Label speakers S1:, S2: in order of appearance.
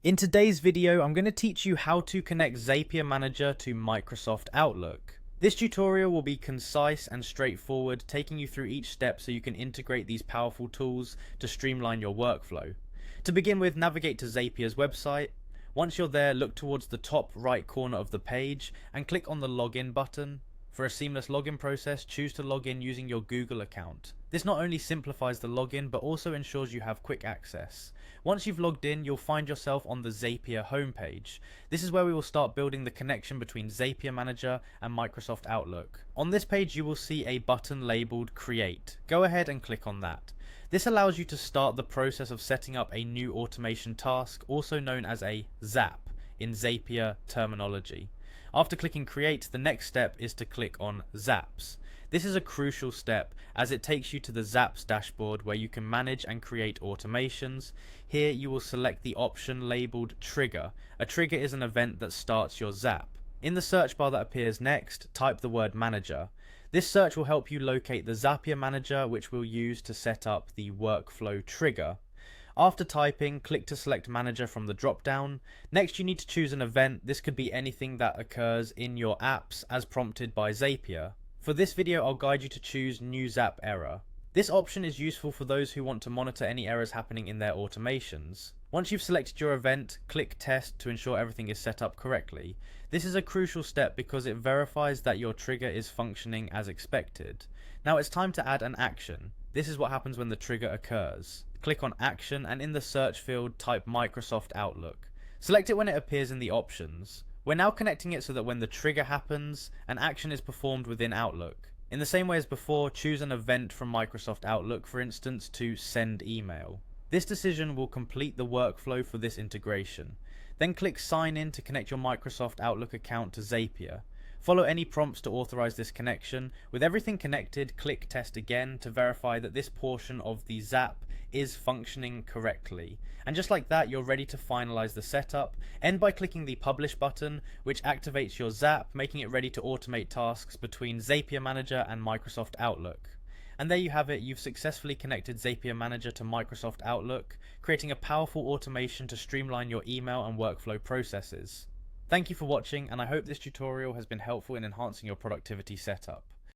S1: In today's video, I'm going to teach you how to connect Zapier Manager to Microsoft Outlook. This tutorial will be concise and straightforward, taking you through each step so you can integrate these powerful tools to streamline your workflow. To begin with, navigate to Zapier's website. Once you're there, look towards the top right corner of the page and click on the login button. For a seamless login process, choose to log in using your Google account. This not only simplifies the login, but also ensures you have quick access. Once you've logged in, you'll find yourself on the Zapier homepage. This is where we will start building the connection between Zapier Manager and Microsoft Outlook. On this page, you will see a button labeled Create. Go ahead and click on that. This allows you to start the process of setting up a new automation task, also known as a Zap in Zapier terminology. After clicking Create, the next step is to click on Zaps. This is a crucial step as it takes you to the Zaps dashboard where you can manage and create automations. Here you will select the option labeled Trigger. A trigger is an event that starts your Zap. In the search bar that appears next, type the word Manager. This search will help you locate the Zapier Manager, which we'll use to set up the workflow trigger. After typing, click to select Manager from the drop-down. Next, you need to choose an event. This could be anything that occurs in your apps as prompted by Zapier. For this video, I'll guide you to choose New Zap Error. This option is useful for those who want to monitor any errors happening in their automations. Once you've selected your event, click Test to ensure everything is set up correctly. This is a crucial step because it verifies that your trigger is functioning as expected. Now it's time to add an action. This is what happens when the trigger occurs. Click on Action and in the search field type Microsoft Outlook. Select it when it appears in the options. We're now connecting it so that when the trigger happens, an action is performed within Outlook. In the same way as before, choose an event from Microsoft Outlook, for instance, to send email. This decision will complete the workflow for this integration. Then click Sign In to connect your Microsoft Outlook account to Zapier. Follow any prompts to authorize this connection. With everything connected, click Test again to verify that this portion of the Zap is functioning correctly. And just like that, you're ready to finalize the setup. End by clicking the Publish button, which activates your Zap, making it ready to automate tasks between Zapier Manager and Microsoft Outlook. And there you have it, you've successfully connected Zapier Manager to Microsoft Outlook, creating a powerful automation to streamline your email and workflow processes. Thank you for watching, and I hope this tutorial has been helpful in enhancing your productivity setup.